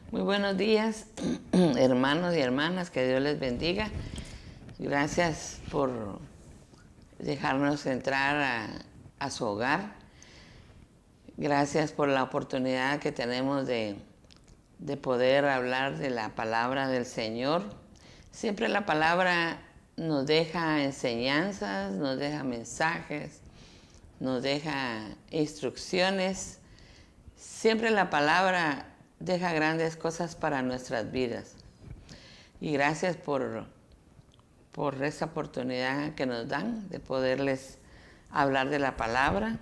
Muy buenos días, hermanos y hermanas, que Dios les bendiga. Gracias por dejarnos entrar a su hogar. Gracias por la oportunidad que tenemos de poder hablar de la palabra del Señor. Siempre la palabra nos deja enseñanzas, nos deja mensajes, nos deja instrucciones. Siempre la palabra deja grandes cosas para nuestras vidas. Y gracias por esta oportunidad que nos dan de poderles hablar de la palabra.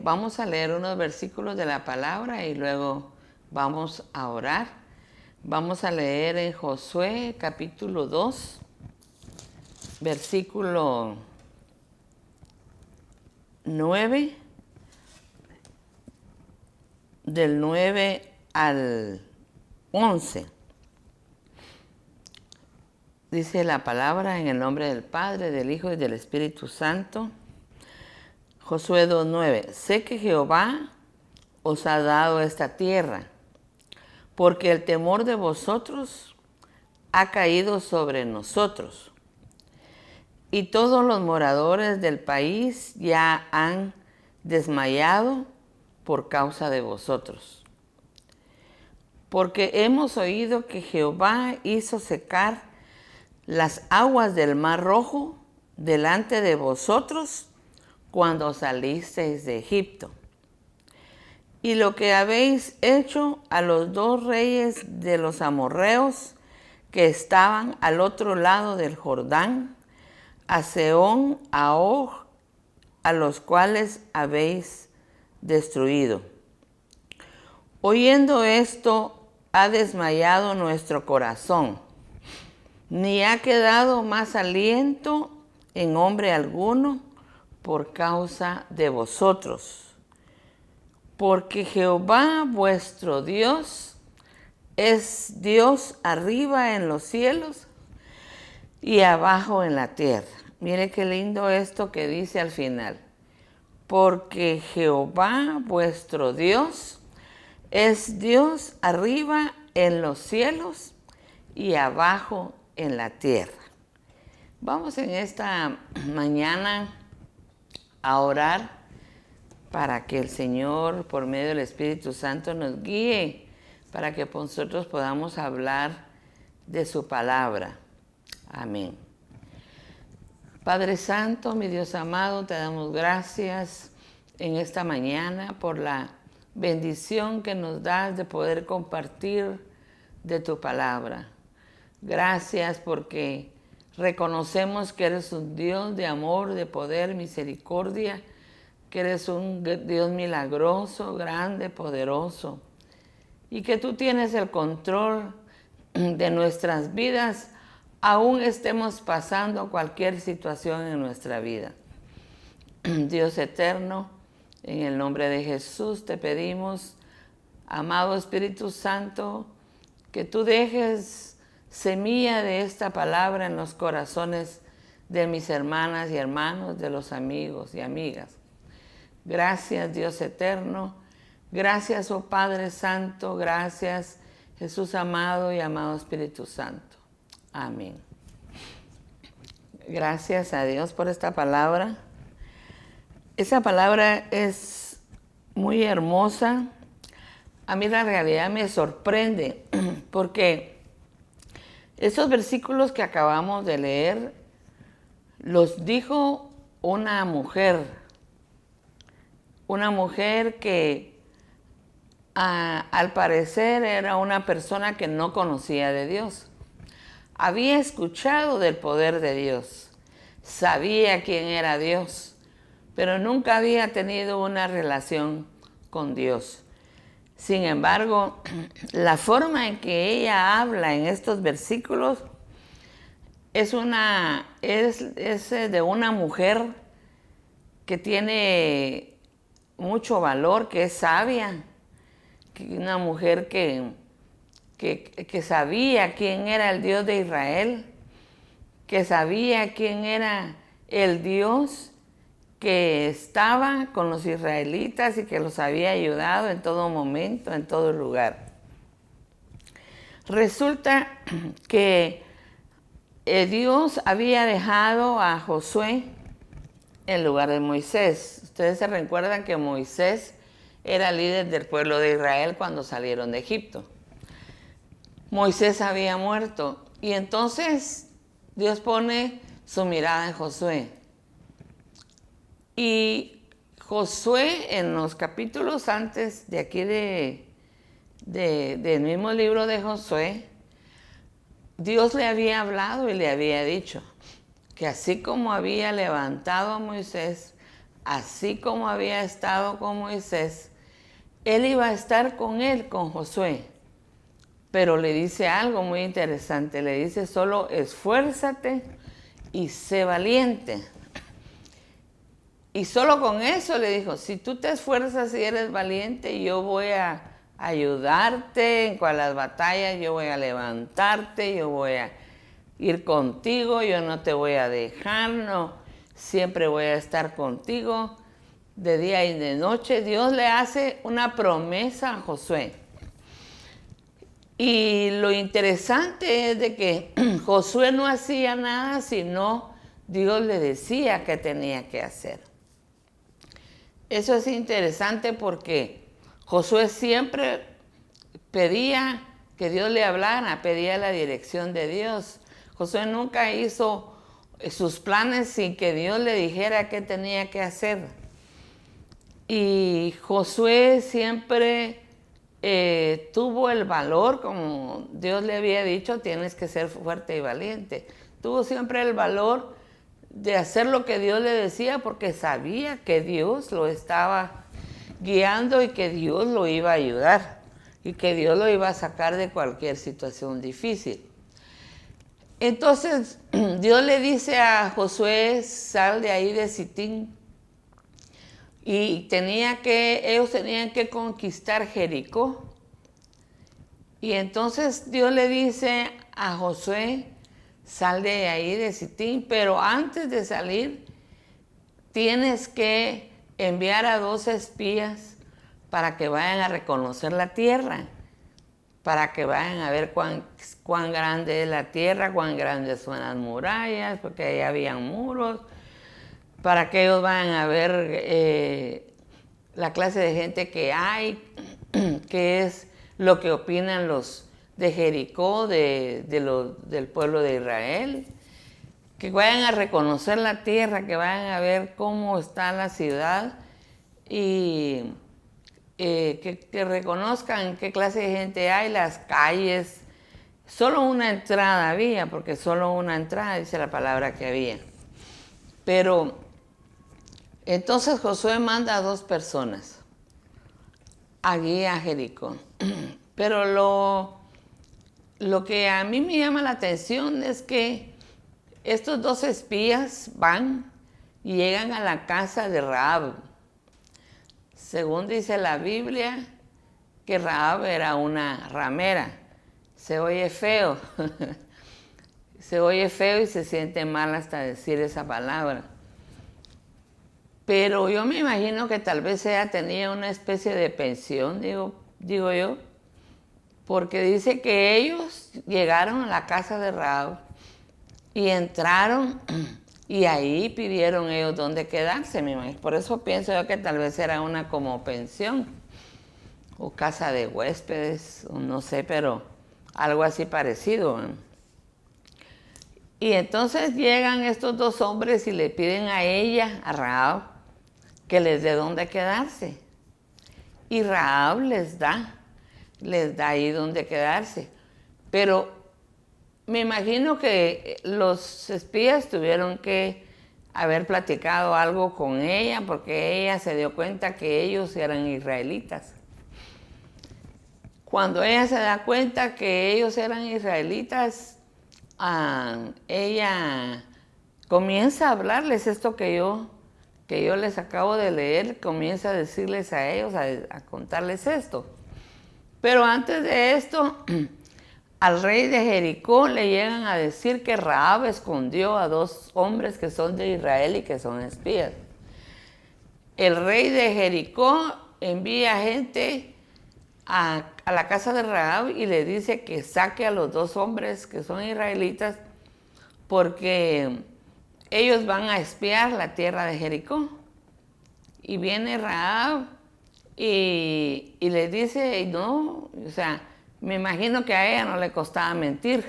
Vamos a leer unos versículos de la palabra y luego vamos a orar. Vamos a leer en Josué capítulo 2, versículo 9. Del 9 al 11. Dice la palabra en el nombre del Padre, del Hijo y del Espíritu Santo. Josué 2:9. Sé que Jehová os ha dado esta tierra, porque el temor de vosotros ha caído sobre nosotros, y todos los moradores del país ya han desmayado por causa de vosotros. Porque hemos oído que Jehová hizo secar las aguas del Mar Rojo delante de vosotros cuando salisteis de Egipto. Y lo que habéis hecho a los dos reyes de los amorreos que estaban al otro lado del Jordán, a Sehón, a Og, a los cuales habéis destruido. Oyendo esto, ha desmayado nuestro corazón, ni ha quedado más aliento en hombre alguno por causa de vosotros. Porque Jehová vuestro Dios es Dios arriba en los cielos y abajo en la tierra. Mire qué lindo esto que dice al final. Porque Jehová vuestro Dios es Dios arriba en los cielos y abajo en la tierra. Vamos en esta mañana a orar para que el Señor, por medio del Espíritu Santo, nos guíe para que nosotros podamos hablar de su palabra. Amén. Padre Santo, mi Dios amado, te damos gracias en esta mañana por la bendición que nos das de poder compartir de tu palabra. Gracias porque reconocemos que eres un Dios de amor, de poder, misericordia, que eres un Dios milagroso, grande, poderoso, y que tú tienes el control de nuestras vidas, aún estemos pasando cualquier situación en nuestra vida. Dios eterno, en el nombre de Jesús te pedimos, amado Espíritu Santo, que tú dejes semilla de esta palabra en los corazones de mis hermanas y hermanos, de los amigos y amigas. Gracias, Dios eterno. Gracias, oh Padre Santo. Gracias, Jesús amado y amado Espíritu Santo. Amén. Gracias a Dios por esta palabra. Esa palabra es muy hermosa. A mí la realidad me sorprende porque esos versículos que acabamos de leer los dijo una mujer que al parecer era una persona que no conocía de Dios. Había escuchado del poder de Dios, sabía quién era Dios, pero nunca había tenido una relación con Dios. Sin embargo, la forma en que ella habla en estos versículos es de una mujer que tiene mucho valor, que es sabia, una mujer que sabía quién era el Dios de Israel, que sabía quién era el Dios que estaba con los israelitas y que los había ayudado en todo momento, en todo lugar. resulta que Dios había dejado a Josué en lugar de Moisés. Ustedes se recuerdan que Moisés era líder del pueblo de Israel cuando salieron de Egipto. Moisés había muerto y entonces Dios pone su mirada en Josué. Y Josué, en los capítulos antes de aquí del mismo libro de Josué, Dios le había hablado y le había dicho que así como había levantado a Moisés, así como había estado con Moisés, él iba a estar con él, con Josué. Pero le dice algo muy interesante, le dice solo esfuérzate y sé valiente. Y solo con eso le dijo, si tú te esfuerzas y eres valiente, yo voy a ayudarte en las batallas, yo voy a levantarte, yo voy a ir contigo, yo no te voy a dejar, no, siempre voy a estar contigo de día y de noche. Dios le hace una promesa a Josué. Y lo interesante es de que Josué no hacía nada, sino Dios le decía qué tenía que hacer. Eso es interesante porque Josué siempre pedía que Dios le hablara, pedía la dirección de Dios. Josué nunca hizo sus planes sin que Dios le dijera qué tenía que hacer. Y Josué siempre tuvo el valor, como Dios le había dicho, tienes que ser fuerte y valiente. Tuvo siempre el valor de hacer lo que Dios le decía porque sabía que Dios lo estaba guiando y que Dios lo iba a ayudar y que Dios lo iba a sacar de cualquier situación difícil. Entonces Dios le dice a Josué, sal de ahí de Sitín, y ellos tenían que conquistar Jericó. Y entonces Dios le dice a Josué, sal de ahí de Sitín, pero antes de salir tienes que enviar a 2 espías para que vayan a reconocer la tierra, para que vayan a ver cuán grande es la tierra, cuán grandes son las murallas, porque ahí habían muros, para que ellos vayan a ver la clase de gente que hay, qué es lo que opinan los de Jericó, del pueblo de Israel, que vayan a reconocer la tierra, que vayan a ver cómo está la ciudad y que reconozcan qué clase de gente hay, las calles. Solo una entrada había, porque solo una entrada dice la palabra que había. Pero entonces Josué manda a 2 personas allí a Jericó. Pero lo que a mí me llama la atención es que estos 2 espías van y llegan a la casa de Rahab. Según dice la Biblia, que Rahab era una ramera. Se oye feo. Se oye feo y se siente mal hasta decir esa palabra. Pero yo me imagino que tal vez ella tenía una especie de pensión, digo yo, porque dice que ellos llegaron a la casa de Rahab y entraron y ahí pidieron ellos dónde quedarse, me imagino. Por eso pienso yo que tal vez era una como pensión o casa de huéspedes, o no sé, pero algo así parecido, ¿eh? Y entonces llegan estos 2 hombres y le piden a ella, a Rahab, que les dé dónde quedarse. Y Rahab les da ahí dónde quedarse. Pero me imagino que los espías tuvieron que haber platicado algo con ella, porque ella se dio cuenta que ellos eran israelitas. Cuando ella se da cuenta que ellos eran israelitas, ella comienza a hablarles esto que yo les acabo de leer, comienza a decirles a ellos, a contarles esto. Pero antes de esto, al rey de Jericó le llegan a decir que Rahab escondió a 2 hombres que son de Israel y que son espías. El rey de Jericó envía gente a la casa de Rahab y le dice que saque a los 2 hombres que son israelitas porque ellos van a espiar la tierra de Jericó. Y viene Rahab y le dice, no, o sea, me imagino que a ella no le costaba mentir,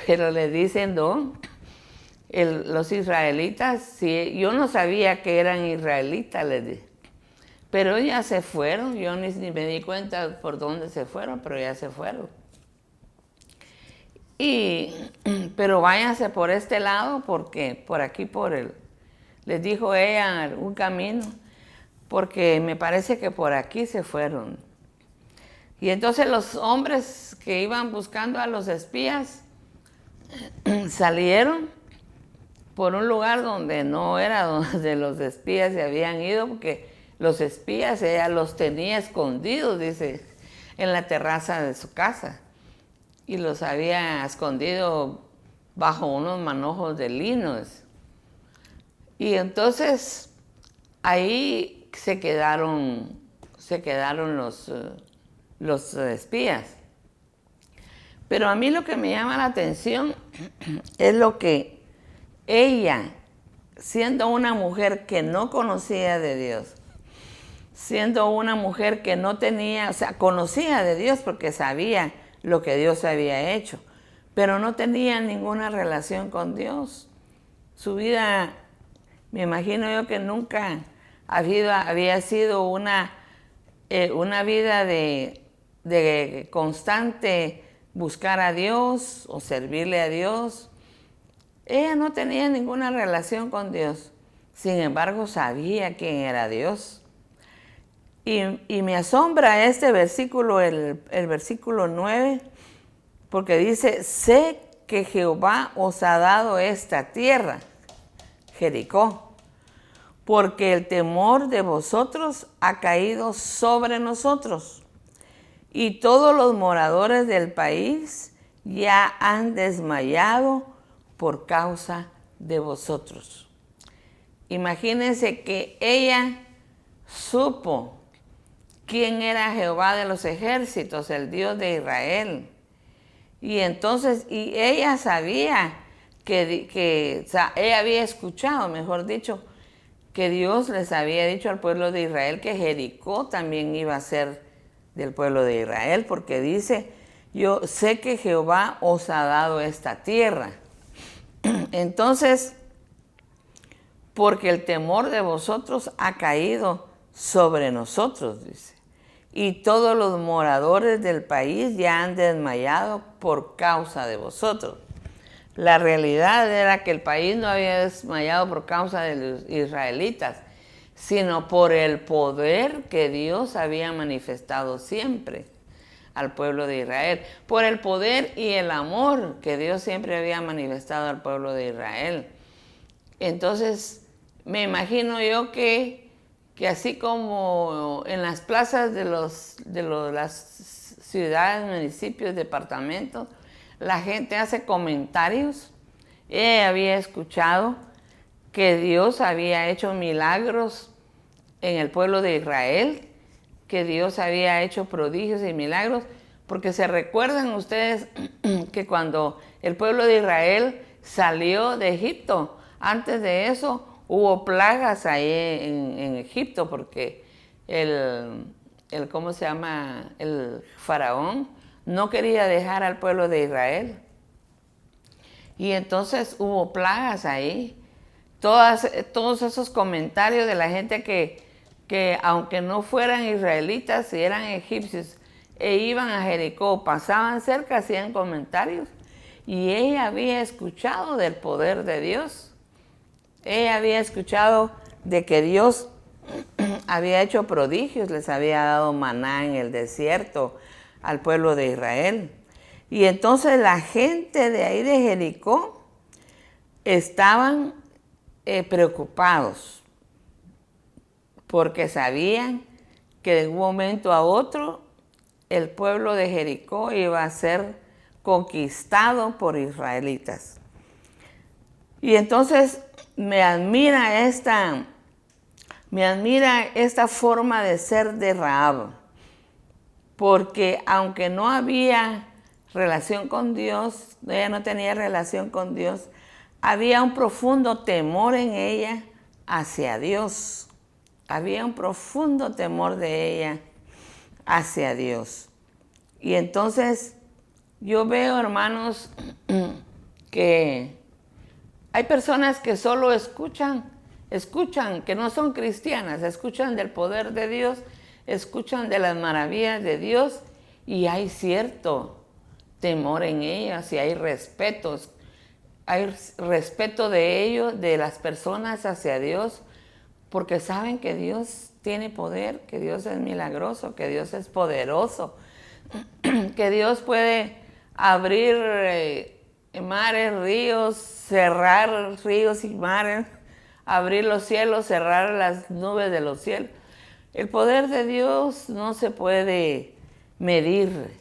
pero le dicen, no, los israelitas, sí, yo no sabía que eran israelitas, les dije, pero ya se fueron, yo ni me di cuenta por dónde se fueron, pero ya se fueron. Pero váyanse por este lado, porque por aquí, les dijo ella, un camino, porque me parece que por aquí se fueron. Y entonces los hombres que iban buscando a los espías salieron por un lugar donde no era donde los espías se habían ido, porque los espías ella los tenía escondidos, dice, en la terraza de su casa. Y los había escondido bajo unos manojos de lino. Y entonces ahí se quedaron los espías. Pero a mí lo que me llama la atención es lo que ella, siendo una mujer que no conocía de Dios, siendo una mujer que no tenía, o sea, conocía de Dios porque sabía lo que Dios había hecho, pero no tenía ninguna relación con Dios. Su vida, me imagino yo que nunca había sido una vida de constante buscar a Dios o servirle a Dios. Ella no tenía ninguna relación con Dios, sin embargo sabía quién era Dios. Y me asombra este versículo, el versículo 9, porque dice, sé que Jehová os ha dado esta tierra, Jericó, porque el temor de vosotros ha caído sobre nosotros, y todos los moradores del país ya han desmayado por causa de vosotros. Imagínense que ella supo quién era Jehová de los ejércitos, el Dios de Israel. Y entonces, ella sabía ella había escuchado, mejor dicho, que Dios les había dicho al pueblo de Israel que Jericó también iba a ser del pueblo de Israel, porque dice, yo sé que Jehová os ha dado esta tierra. Entonces, porque el temor de vosotros ha caído sobre nosotros, dice. Y todos los moradores del país ya han desmayado por causa de vosotros. La realidad era que el país no había desmayado por causa de los israelitas, sino por el poder que Dios había manifestado siempre al pueblo de Israel, por el poder y el amor que Dios siempre había manifestado al pueblo de Israel. Entonces, me imagino yo que así como en las plazas de las ciudades, municipios, departamentos, la gente hace comentarios. Ella había escuchado que Dios había hecho milagros en el pueblo de Israel, que Dios había hecho prodigios y milagros, porque se recuerdan ustedes que cuando el pueblo de Israel salió de Egipto, antes de eso hubo plagas ahí en Egipto, porque ¿cómo se llama? El faraón no quería dejar al pueblo de Israel. Y entonces hubo plagas ahí. Todos esos comentarios de la gente que aunque no fueran israelitas, si eran egipcios, e iban a Jericó, pasaban cerca, hacían comentarios. Y ella había escuchado del poder de Dios. Ella había escuchado de que Dios había hecho prodigios, les había dado maná en el desierto al pueblo de Israel. Y entonces la gente de ahí de Jericó estaban preocupados, porque sabían que de un momento a otro el pueblo de Jericó iba a ser conquistado por israelitas. Y entonces me admira esta forma de ser de Rahab, porque aunque no había relación con Dios, ella no tenía relación con Dios, había un profundo temor en ella hacia Dios. Había un profundo temor de ella hacia Dios. Y entonces yo veo, hermanos, que hay personas que solo escuchan, que no son cristianas, escuchan del poder de Dios, escuchan de las maravillas de Dios y hay cierto temor en ellas y hay respeto de ellos, de las personas hacia Dios, porque saben que Dios tiene poder, que Dios es milagroso, que Dios es poderoso, que Dios puede abrir mares, ríos, cerrar ríos y mares, abrir los cielos, cerrar las nubes de los cielos. El poder de Dios no se puede medir.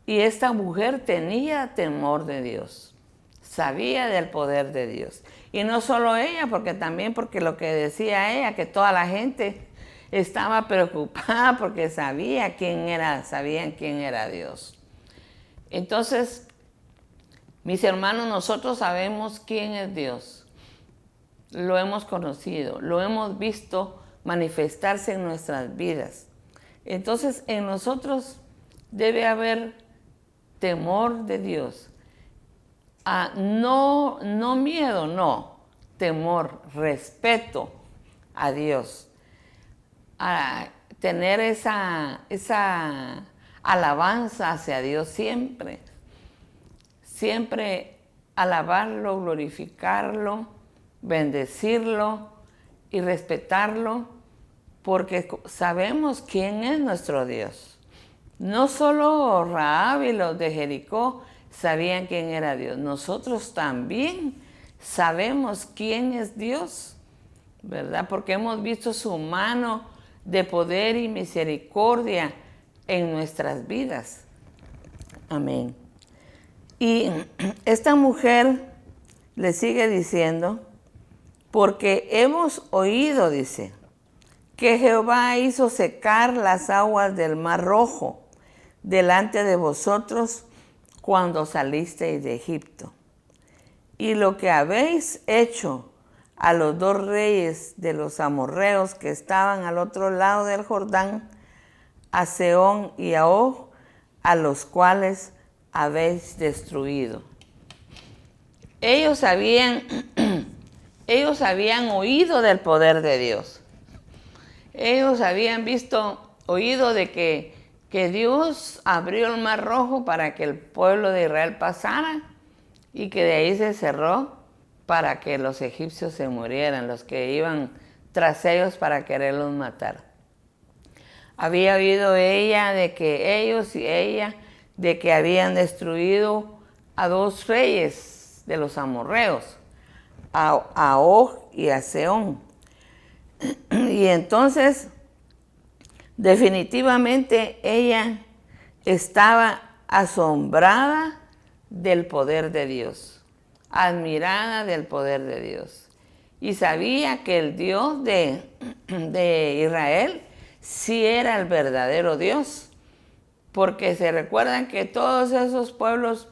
Y esta mujer tenía temor de Dios, sabía del poder de Dios. Y no solo ella, porque lo que decía ella, que toda la gente estaba preocupada porque sabían quién era Dios. Entonces, mis hermanos, nosotros sabemos quién es Dios. Lo hemos conocido, lo hemos visto manifestarse en nuestras vidas. Entonces, en nosotros debe haber temor de Dios. No miedo, no. Temor, respeto a Dios. A tener esa alabanza hacia Dios siempre. Siempre alabarlo, glorificarlo, bendecirlo y respetarlo, porque sabemos quién es nuestro Dios. No solo Rahab y los de Jericó sabían quién era Dios, nosotros también sabemos quién es Dios, ¿verdad? Porque hemos visto su mano de poder y misericordia en nuestras vidas. Amén. Y esta mujer le sigue diciendo, porque hemos oído, dice, que Jehová hizo secar las aguas del Mar Rojo delante de vosotros cuando salisteis de Egipto. Y lo que habéis hecho a los dos reyes de los amorreos que estaban al otro lado del Jordán, a Sehón y a Og, a los cuales habéis destruido. Ellos habían oído del poder de Dios. Ellos habían oído de que Dios abrió el Mar Rojo para que el pueblo de Israel pasara y que de ahí se cerró para que los egipcios se murieran, los que iban tras ellos para quererlos matar. Había oído ella de que ellos y ella de que habían destruido a dos reyes de los amorreos, a Og y a Sehón. Y entonces, definitivamente ella estaba asombrada del poder de Dios, admirada del poder de Dios. Y sabía que el Dios de Israel sí era el verdadero Dios, porque se recuerdan que todos esos pueblos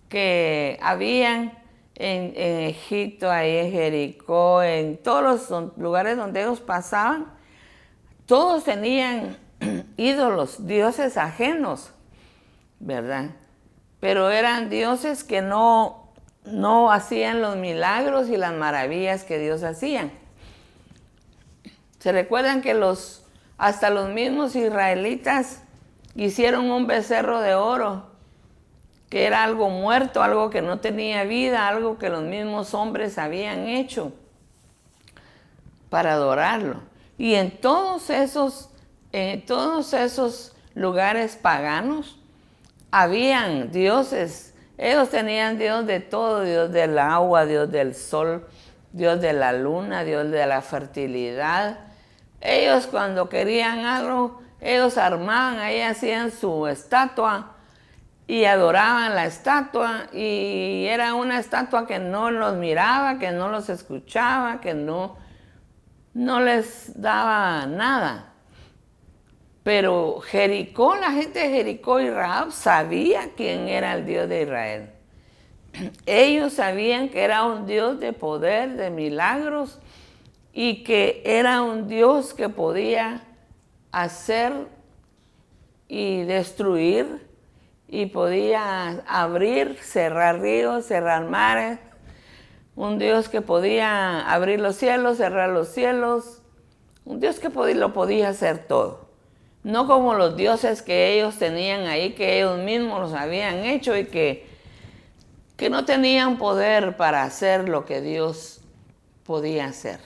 que habían en Egipto, ahí en Jericó, en todos los lugares donde ellos pasaban, todos tenían ídolos, dioses ajenos, ¿verdad? Pero eran dioses que no hacían los milagros y las maravillas que Dios hacía. Se recuerdan que hasta los mismos israelitas hicieron un becerro de oro, que era algo muerto, algo que no tenía vida, algo que los mismos hombres habían hecho para adorarlo. Y en todos esos lugares paganos habían dioses. Ellos tenían Dios de todo, Dios del agua, Dios del sol, Dios de la luna, Dios de la fertilidad. Ellos cuando querían algo, ellos armaban, ahí hacían su estatua y adoraban la estatua, y era una estatua que no los miraba, que no los escuchaba, que no les daba nada. Pero Jericó, la gente de Jericó y Rahab sabía quién era el Dios de Israel. Ellos sabían que era un Dios de poder, de milagros, y que era un Dios que podía hacer y destruir, y podía abrir, cerrar ríos, cerrar mares. Un Dios que podía abrir los cielos, cerrar los cielos. Un Dios que lo podía hacer todo. No como los dioses que ellos tenían ahí, que ellos mismos los habían hecho y que no tenían poder para hacer lo que Dios podía hacer.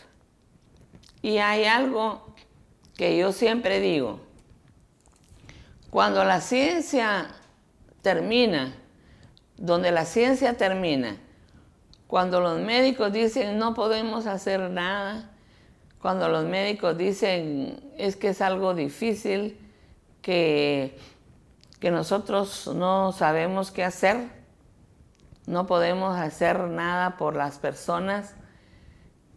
Y hay algo que yo siempre digo. Cuando la ciencia termina, donde la ciencia termina, cuando los médicos dicen no podemos hacer nada, cuando los médicos dicen es que es algo difícil, que nosotros no sabemos qué hacer, no podemos hacer nada por las personas,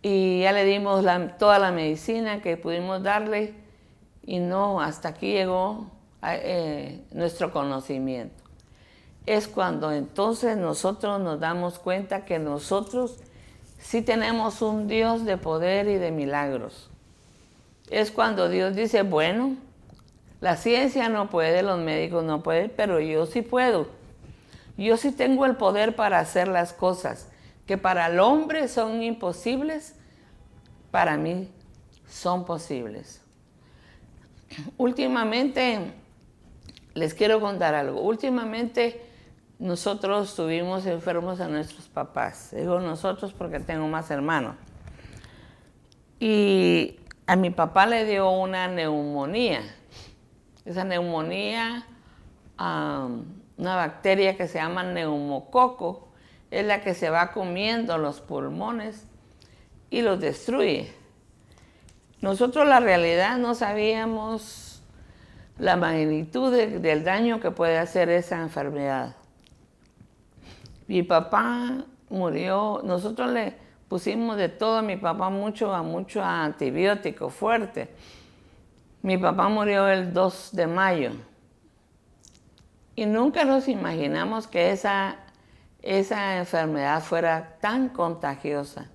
y ya le dimos toda la medicina que pudimos darle, y no, hasta aquí llegó nuestro conocimiento. Es cuando entonces nosotros nos damos cuenta que nosotros sí tenemos un Dios de poder y de milagros. Es cuando Dios dice, bueno, la ciencia no puede, los médicos no pueden, pero yo sí puedo. Yo sí tengo el poder para hacer las cosas que para el hombre son imposibles, para mí son posibles. Últimamente, les quiero contar algo. Últimamente nosotros tuvimos enfermos a nuestros papás. Digo nosotros porque tengo más hermanos. Y a mi papá le dio una neumonía. Esa neumonía, una bacteria que se llama neumococo, es la que se va comiendo los pulmones y los destruye. Nosotros la realidad no sabíamos la magnitud del daño que puede hacer esa enfermedad. Mi papá murió, nosotros le pusimos de todo a mi papá, mucho antibiótico fuerte. Mi papá murió el 2 de mayo y nunca nos imaginamos que esa enfermedad fuera tan contagiosa.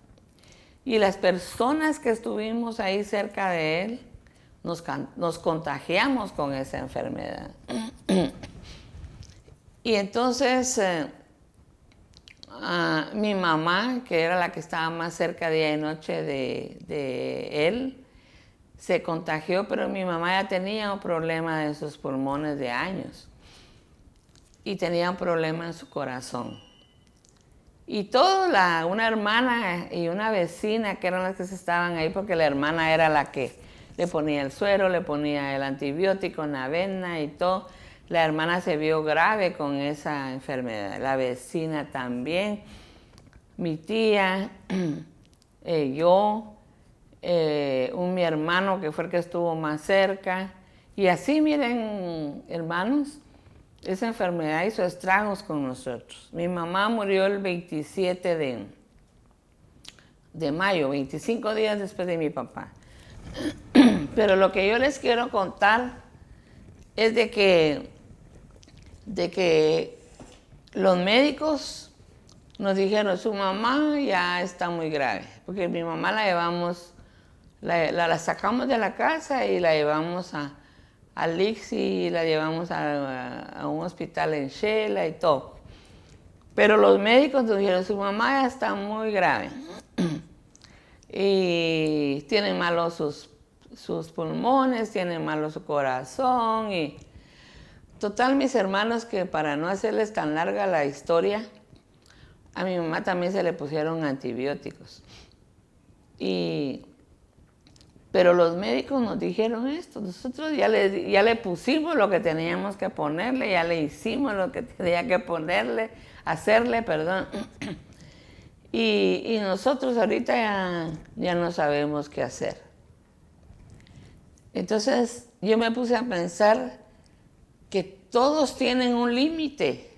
Y las personas que estuvimos ahí cerca de él, nos contagiamos con esa enfermedad. Y entonces mi mamá, que era la que estaba más cerca día y noche de él, se contagió, pero mi mamá ya tenía un problema de sus pulmones de años y tenía un problema en su corazón. Y una hermana y una vecina, que eran las que estaban ahí, porque la hermana era la que le ponía el suero, le ponía el antibiótico en la vena y todo. La hermana se vio grave con esa enfermedad, la vecina también, mi tía, yo, mi hermano que fue el que estuvo más cerca. Y así, miren, hermanos, esa enfermedad hizo estragos con nosotros. Mi mamá murió el 27 de mayo, 25 días después de mi papá. Pero lo que yo les quiero contar es de que los médicos nos dijeron, su mamá ya está muy grave, porque mi mamá la llevamos, la sacamos de la casa y la llevamos al ICSI, la llevamos a un hospital en Shela y todo. Pero los médicos nos dijeron, su mamá ya está muy grave y tiene malos sus pulmones, tiene malo su corazón. Y total, mis hermanos, que para no hacerles tan larga la historia, a mi mamá también se le pusieron antibióticos. Pero los médicos nos dijeron esto, nosotros ya le pusimos lo que teníamos que ponerle, ya le hicimos lo que tenía que hacerle, perdón. Y nosotros ahorita ya no sabemos qué hacer. Entonces yo me puse a pensar que todos tienen un límite,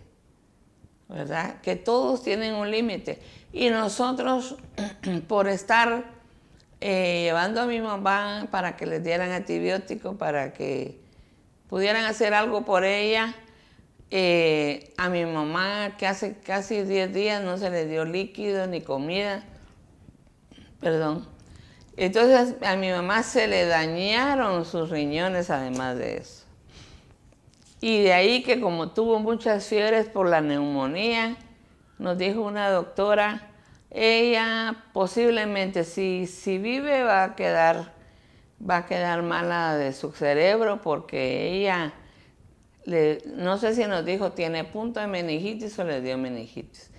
¿verdad? Que todos tienen un límite. Y nosotros, por estar llevando a mi mamá para que les dieran antibióticos, para que pudieran hacer algo por ella. A mi mamá, que hace casi 10 días no se le dio líquido ni comida. Perdón. Entonces a mi mamá se le dañaron sus riñones además de eso. Y de ahí que como tuvo muchas fiebres por la neumonía, nos dijo una doctora, ella posiblemente si vive va a quedar mala de su cerebro porque ella, no sé si nos dijo, tiene punto de meningitis o le dio meningitis.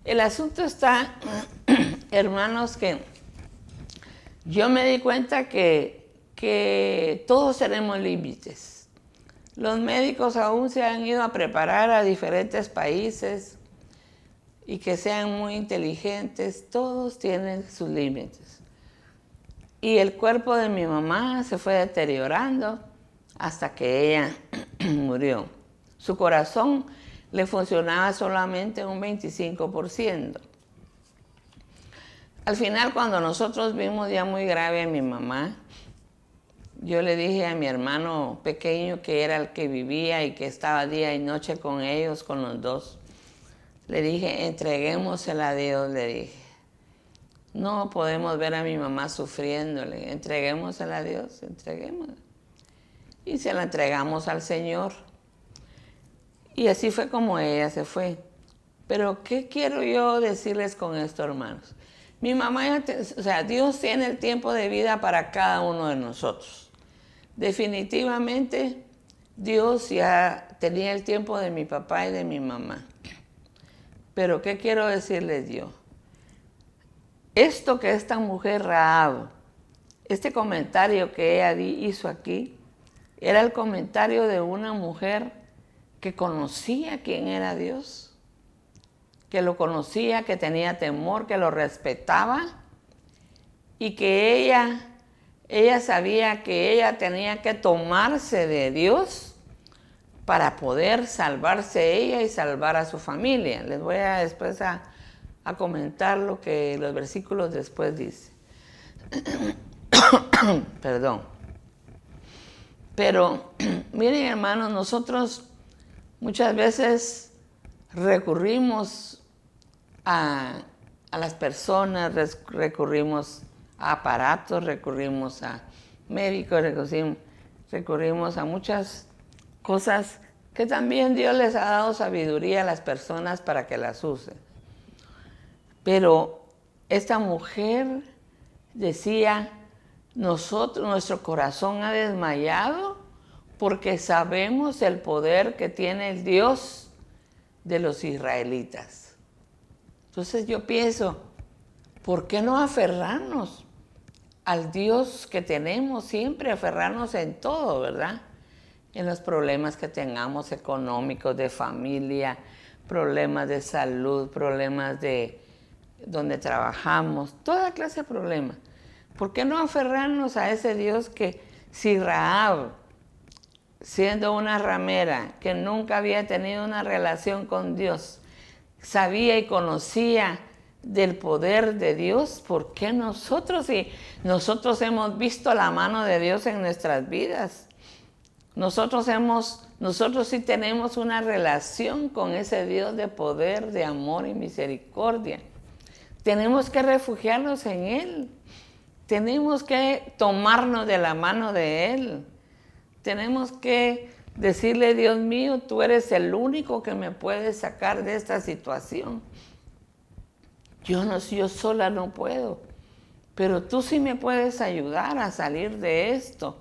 El asunto está, hermanos, que yo me di cuenta que todos tenemos límites. Los médicos aún se han ido a preparar a diferentes países y que sean muy inteligentes, todos tienen sus límites. Y el cuerpo de mi mamá se fue deteriorando hasta que ella murió. Su corazón le funcionaba solamente un 25%. Al final, cuando nosotros vimos ya muy grave a mi mamá, yo le dije a mi hermano pequeño, que era el que vivía y que estaba día y noche con ellos, con los dos, le dije, entreguémosela a Dios, le dije. No podemos ver a mi mamá sufriéndole, entreguémosela a Dios, entreguémosla. Y se la entregamos al Señor. Y así fue como ella se fue. Pero, ¿qué quiero yo decirles con esto, hermanos? Mi mamá, Dios tiene el tiempo de vida para cada uno de nosotros. Definitivamente, Dios ya tenía el tiempo de mi papá y de mi mamá. Pero, ¿qué quiero decirles yo? Esto que esta mujer Rahab, este comentario que ella hizo aquí, era el comentario de una mujer que conocía quién era Dios, que lo conocía, que tenía temor, que lo respetaba y que ella sabía que ella tenía que tomarse de Dios para poder salvarse ella y salvar a su familia. Les voy a después a comentar lo que los versículos después dice. Perdón. Pero miren, hermanos, nosotros muchas veces recurrimos a las personas, recurrimos a aparatos, recurrimos a médicos, recurrimos a muchas cosas que también Dios les ha dado sabiduría a las personas para que las usen. Pero esta mujer decía, nuestro corazón ha desmayado porque sabemos el poder que tiene el Dios de los israelitas. Entonces yo pienso, ¿por qué no aferrarnos al Dios que tenemos siempre? Aferrarnos en todo, ¿verdad? En los problemas que tengamos económicos, de familia, problemas de salud, problemas de donde trabajamos, toda clase de problemas. ¿Por qué no aferrarnos a ese Dios que, si Rahab, siendo una ramera que nunca había tenido una relación con Dios, sabía y conocía del poder de Dios, ¿por qué nosotros, si nosotros hemos visto la mano de Dios en nuestras vidas? Nosotros sí tenemos una relación con ese Dios de poder, de amor y misericordia. Tenemos que refugiarnos en Él. Tenemos que tomarnos de la mano de Él. Tenemos que decirle, Dios mío, tú eres el único que me puedes sacar de esta situación. Yo sola no puedo, pero tú sí me puedes ayudar a salir de esto.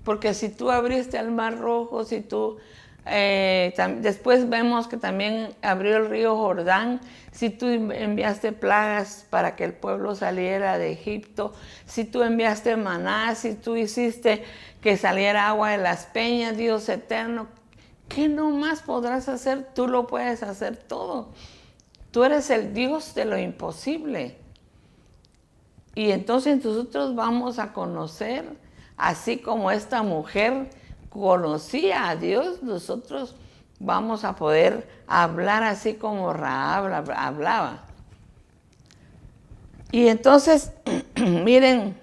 Porque si tú abriste el Mar Rojo, si tú después vemos que también abrió el río Jordán, si tú enviaste plagas para que el pueblo saliera de Egipto, si tú enviaste maná, si tú hiciste que saliera agua de las peñas, Dios eterno, ¿qué no más podrás hacer? Tú lo puedes hacer todo. Tú eres el Dios de lo imposible. Y entonces nosotros vamos a conocer, así como esta mujer conocía a Dios, nosotros vamos a poder hablar así como Rahab hablaba. Y entonces, miren,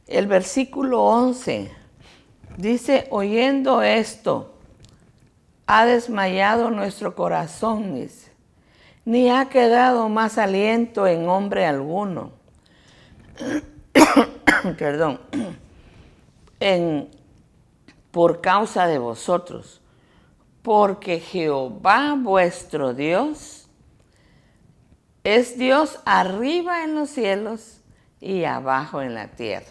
el versículo 11 Dice, oyendo esto, ha desmayado nuestro corazón, dice, ni ha quedado más aliento en hombre alguno. Perdón. Por causa de vosotros, porque Jehová vuestro Dios es Dios arriba en los cielos y abajo en la tierra.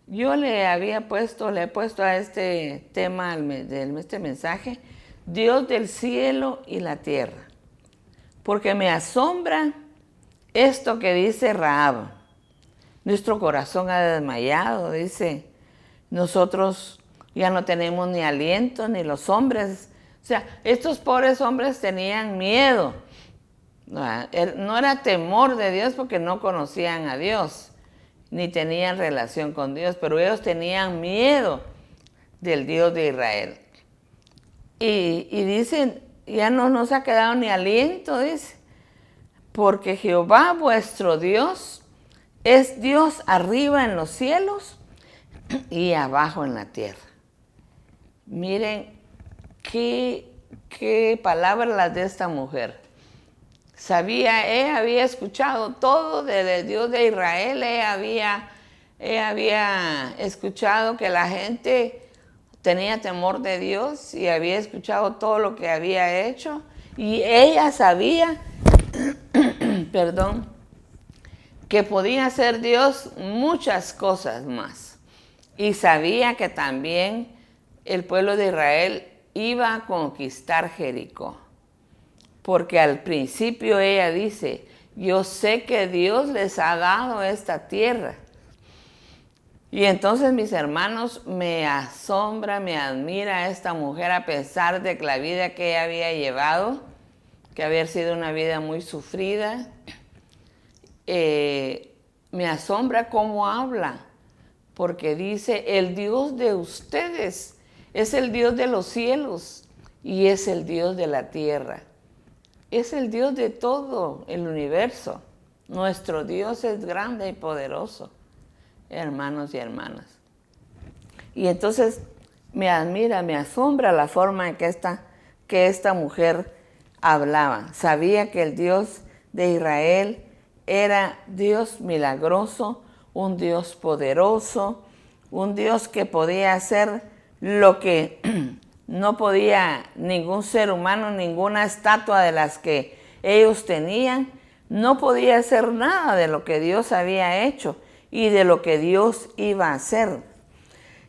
Yo le he puesto a este tema, este mensaje, Dios del cielo y la tierra, porque me asombra esto que dice Rahab. Nuestro corazón ha desmayado, dice, nosotros ya no tenemos ni aliento, ni los hombres. O sea, estos pobres hombres tenían miedo. No era temor de Dios porque no conocían a Dios, ni tenían relación con Dios, pero ellos tenían miedo del Dios de Israel. Y dicen, ya no nos ha quedado ni aliento, dice, porque Jehová vuestro Dios es Dios arriba en los cielos y abajo en la tierra. Miren qué palabras las de esta mujer. Ella había escuchado todo del Dios de Israel, ella había escuchado que la gente tenía temor de Dios y había escuchado todo lo que había hecho, y ella sabía, perdón, que podía hacer Dios muchas cosas más. Y sabía que también el pueblo de Israel iba a conquistar Jericó. Porque al principio ella dice, yo sé que Dios les ha dado esta tierra. Y entonces, mis hermanos, me asombra, me admira esta mujer, a pesar de que la vida que ella había llevado, que había sido una vida muy sufrida, me asombra cómo habla, porque dice, el Dios de ustedes es el Dios de los cielos y es el Dios de la tierra. Es el Dios de todo el universo. Nuestro Dios es grande y poderoso, hermanos y hermanas. Y entonces me admira, me asombra la forma en que esta mujer hablaba. Sabía que el Dios de Israel era Dios milagroso, un Dios poderoso, un Dios que podía hacer lo que no podía ningún ser humano, ninguna estatua de las que ellos tenían, no podía hacer nada de lo que Dios había hecho y de lo que Dios iba a hacer.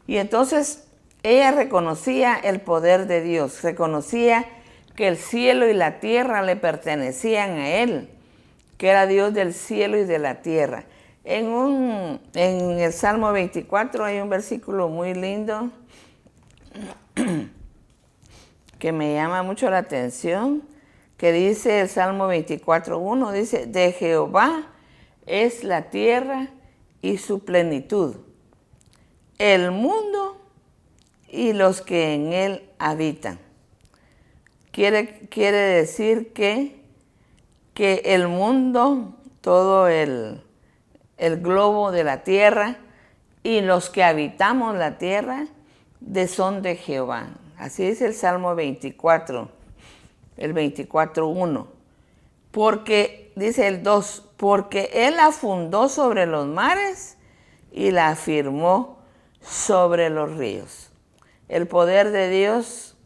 Y entonces ella reconocía el poder de Dios, reconocía que el cielo y la tierra le pertenecían a Él, que era Dios del cielo y de la tierra. En el Salmo 24 hay un versículo muy lindo que me llama mucho la atención, que dice el Salmo 24:1, dice, de Jehová es la tierra y su plenitud, el mundo y los que en él habitan. Quiere decir que el mundo, todo el globo de la tierra y los que habitamos la tierra son de Jehová. Así dice el Salmo 24, el 24:1. Porque, dice el 2, porque Él la fundó sobre los mares y la afirmó sobre los ríos. El poder de Dios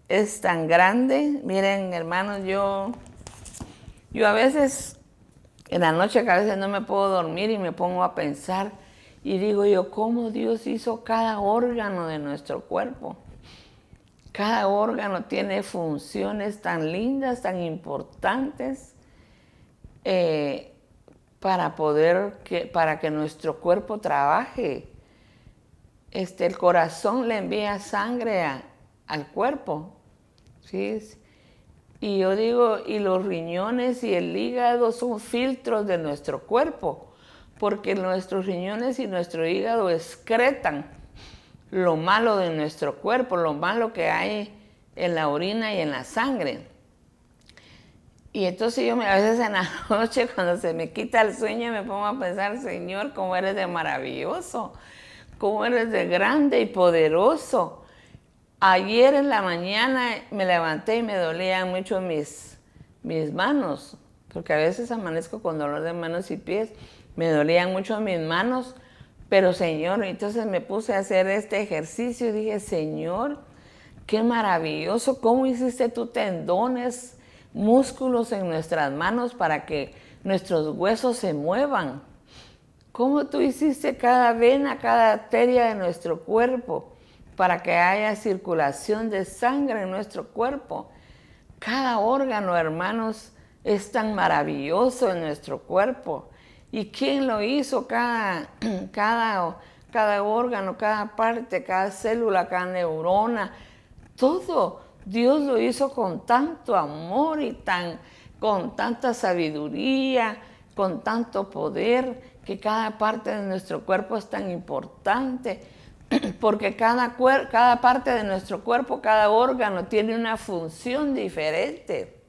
es tan grande. Miren, hermanos, yo a veces, en la noche que a veces no me puedo dormir y me pongo a pensar y digo yo, ¿cómo Dios hizo cada órgano de nuestro cuerpo? Cada órgano tiene funciones tan lindas, tan importantes, para que nuestro cuerpo trabaje. El corazón le envía sangre al cuerpo, ¿sí? Y yo digo, y los riñones y el hígado son filtros de nuestro cuerpo, porque nuestros riñones y nuestro hígado excretan lo malo de nuestro cuerpo, lo malo que hay en la orina y en la sangre. Y entonces yo a veces en la noche, cuando se me quita el sueño, me pongo a pensar, Señor, cómo eres de maravilloso, cómo eres de grande y poderoso. Ayer en la mañana me levanté y me dolían mucho mis manos, porque a veces amanezco con dolor de manos y pies. Me dolían mucho mis manos, pero Señor, entonces me puse a hacer este ejercicio y dije, Señor, qué maravilloso, cómo hiciste tú tendones, músculos en nuestras manos para que nuestros huesos se muevan. Cómo tú hiciste cada vena, cada arteria de nuestro cuerpo para que haya circulación de sangre en nuestro cuerpo. Cada órgano, hermanos, es tan maravilloso en nuestro cuerpo. ¿Y quién lo hizo? Cada órgano, cada parte, cada célula, cada neurona, todo. Dios lo hizo con tanto amor y con tanta sabiduría, con tanto poder, que cada parte de nuestro cuerpo es tan importante, porque cada parte de nuestro cuerpo, cada órgano tiene una función diferente.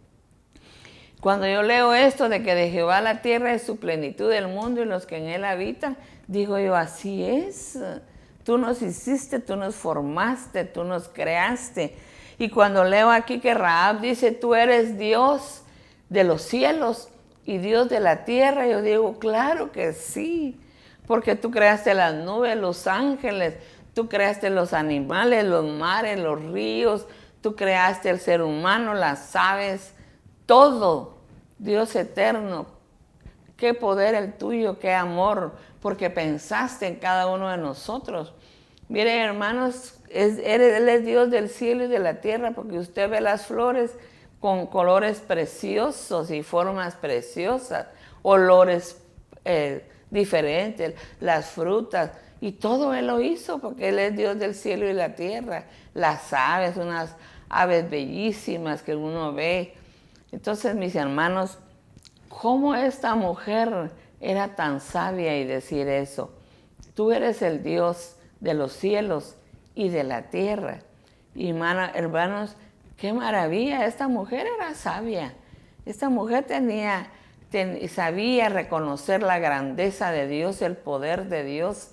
Cuando yo leo esto de que de Jehová la tierra es su plenitud, el mundo y los que en él habitan, digo yo, así es. Tú nos hiciste, tú nos formaste, tú nos creaste. Y cuando leo aquí que Rahab dice, tú eres Dios de los cielos y Dios de la tierra, yo digo, claro que sí, porque tú creaste las nubes, los ángeles, tú creaste los animales, los mares, los ríos, tú creaste el ser humano, las aves, todo. Dios eterno, qué poder el tuyo, qué amor, porque pensaste en cada uno de nosotros. Miren, hermanos, Él es Dios del cielo y de la tierra, porque usted ve las flores con colores preciosos y formas preciosas, olores diferentes, las frutas, y todo Él lo hizo, porque Él es Dios del cielo y la tierra. Las aves, unas aves bellísimas que uno ve. Entonces, mis hermanos, ¿cómo esta mujer era tan sabia y decir eso? Tú eres el Dios de los cielos y de la tierra. Y hermanos, qué maravilla, esta mujer era sabia. Esta mujer sabía reconocer la grandeza de Dios, el poder de Dios,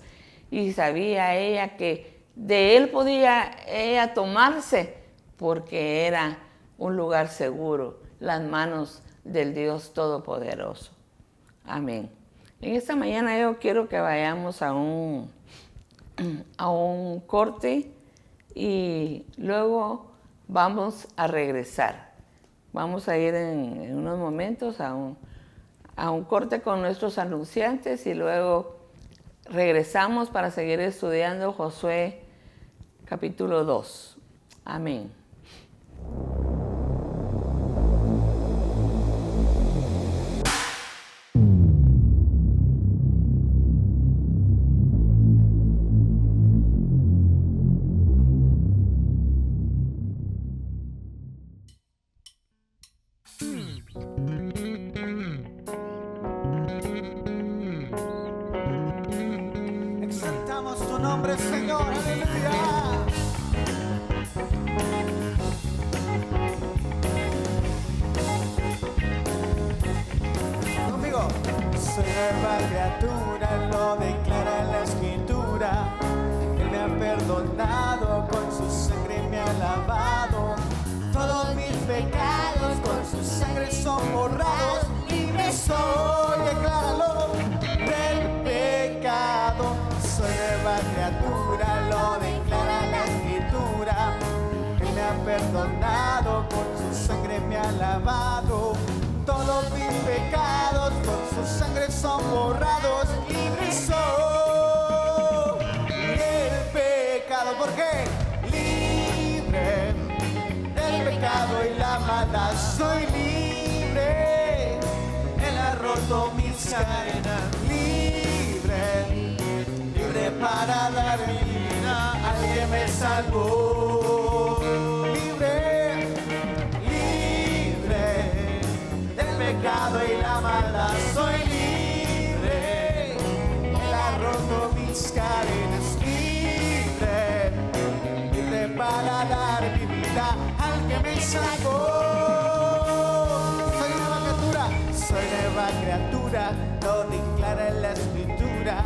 y sabía ella que de él podía ella tomarse, porque era un lugar seguro, las manos del Dios Todopoderoso. Amén. En esta mañana yo quiero que vayamos a un corte y luego vamos a regresar. Vamos a ir en unos momentos a un corte con nuestros anunciantes y luego regresamos para seguir estudiando Josué capítulo 2. Amén. Exaltamos tu nombre, Señor, aleluya. Conmigo. Soy nueva criatura, lo declara la Escritura. Él me ha perdonado, con su sangre me ha lavado. Todos mis pecados con su sangre son borrados. Libre soy, decláralo, del pecado. Soy nueva criatura, lo declara la Escritura. Él me ha perdonado, con su sangre me ha lavado. Todos mis pecados con su sangre son borrados. Libre soy del pecado. ¿Por qué? Libre del pecado y la maldad. Soy libre. Él ha roto mis cadenas. Libre, libre para dar mi vida al que me salvó. Libre, libre del pecado y la maldad. Soy libre. Él ha roto mis cadenas. Libre, libre para dar mi vida al que me salvó. Soy nueva criatura, lo declara en la Escritura.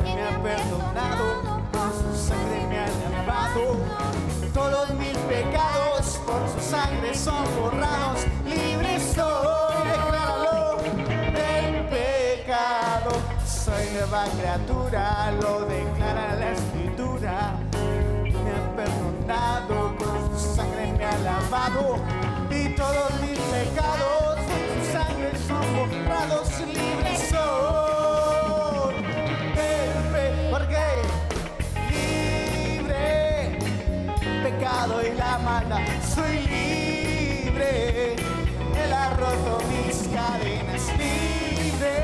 Me ha perdonado, con su sangre me ha lavado. Todos mis pecados por su sangre son borrados. Libre soy, decláralo, del pecado. Soy nueva criatura, lo declara la Escritura. Me ha perdonado, con su sangre me ha lavado. Y todos mis pecados con su sangre son borrados. Libre soy del pecado. ¿Por qué? Libre, pecado y la maldad. Soy libre, Él ha roto mis cadenas. Libre,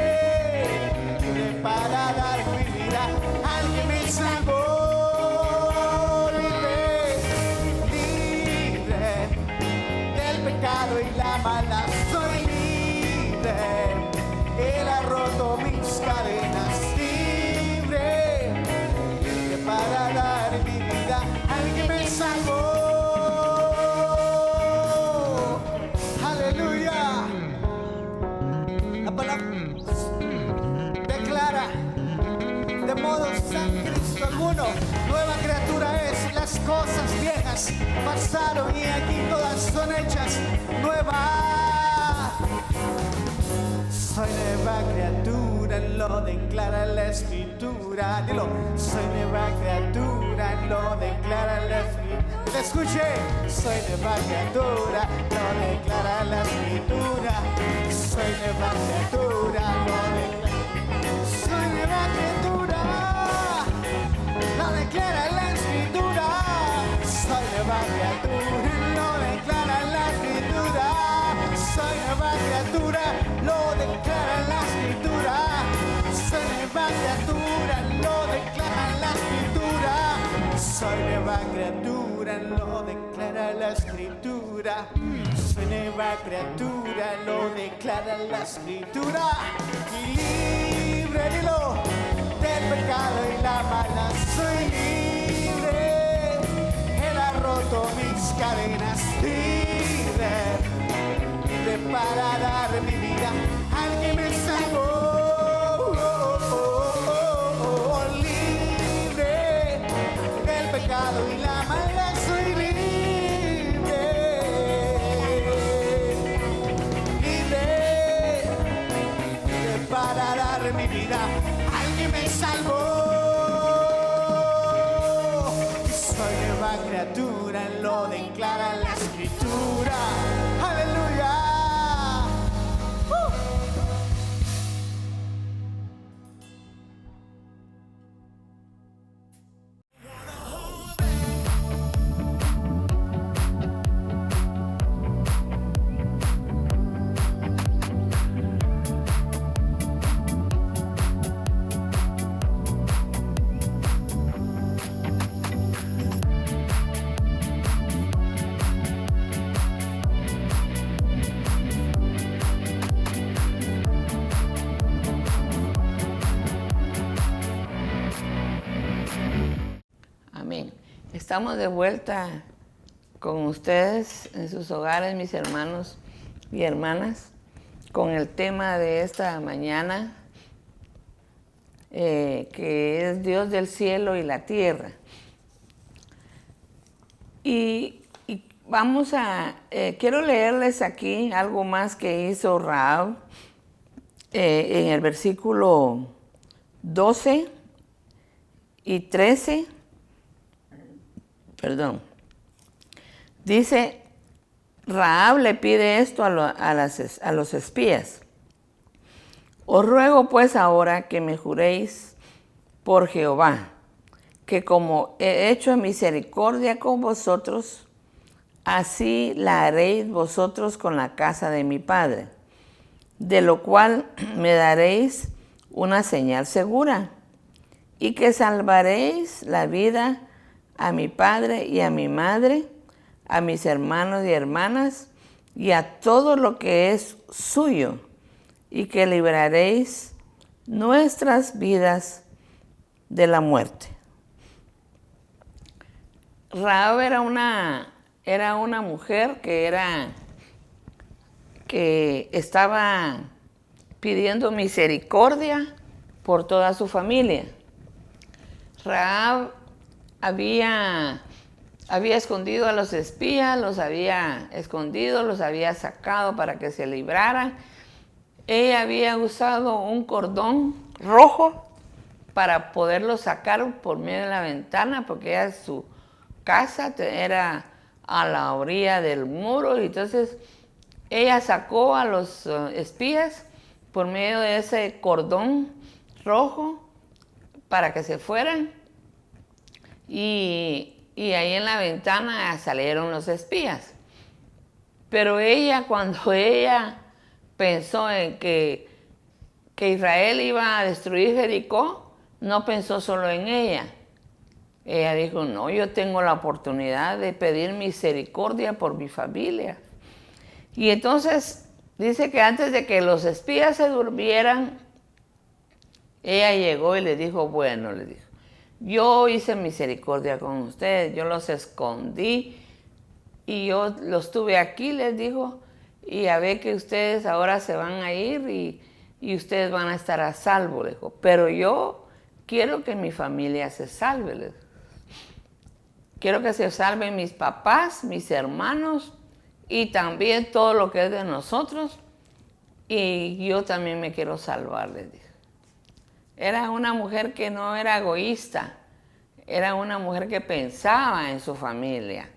libre para dar mi vida al que me salvó. Y la maldad, soy libre, Él ha roto mis cadenas. Libre, libre para dar mi vida al que me salvó. Aleluya. La palabra declara: de modo San Cristo alguno, nueva criatura es. Las cosas viejas pasaron y aquí todas son hechas nuevas. Soy nueva criatura, lo declara la Escritura. Dilo, soy nueva criatura, lo declara la Escritura. Te escuché, soy nueva criatura, lo declara la Escritura. Soy nueva criatura, lo declara. Soy nueva criatura, lo declara la Escritura. Soy nueva criatura, lo declara la Escritura. Soy nueva criatura, lo declara la Escritura. Soy nueva criatura, lo declara la Escritura. Soy nueva criatura, lo declara la Escritura. Soy nueva criatura, lo declara la Escritura. Y libre, dilo, del pecado y la maldad. Soy libre, Él ha roto mis cadenas. Libre, libre para dar mi vida al que me salvó. Libre del pecado y la maldad. Soy libre, libre, libre para dar mi vida al que me salvó. Soy nueva criatura, lo declara la Escritura. Aleluya. Amén. Estamos de vuelta con ustedes en sus hogares, mis hermanos y hermanas, con el tema de esta mañana, que es Dios del cielo y la tierra. Y vamos a, quiero leerles aquí algo más que hizo Rahab en el versículo 12 y 13. Perdón. Dice, Rahab le pide esto a los espías. Os ruego pues ahora que me juréis por Jehová, que como he hecho misericordia con vosotros, así la haréis vosotros con la casa de mi padre, de lo cual me daréis una señal segura, y que salvaréis la vida a mi padre y a mi madre, a mis hermanos y hermanas, y a todo lo que es suyo, y que libraréis nuestras vidas de la muerte. Rahab era una mujer que estaba pidiendo misericordia por toda su familia. Rahab había escondido a los espías, los había escondido, los había sacado para que se libraran. Ella había usado un cordón rojo para poderlos sacar por medio de la ventana, porque su casa era a la orilla del muro, y entonces ella sacó a los espías por medio de ese cordón rojo para que se fueran, y ahí en la ventana salieron los espías. Pero ella, cuando ella pensó en que Israel iba a destruir Jericó, no pensó solo en ella. Ella dijo, no, yo tengo la oportunidad de pedir misericordia por mi familia. Y entonces dice que antes de que los espías se durmieran, ella llegó y le dijo, bueno, le dijo, yo hice misericordia con ustedes, yo los escondí y yo los tuve aquí, les dijo, y a ver que ustedes ahora se van a ir y ustedes van a estar a salvo, le dijo, pero yo quiero que mi familia se salve, le dijo. Quiero que se salven mis papás, mis hermanos y también todo lo que es de nosotros, y yo también me quiero salvar, les dijo. Era una mujer que no era egoísta, era una mujer que pensaba en su familia.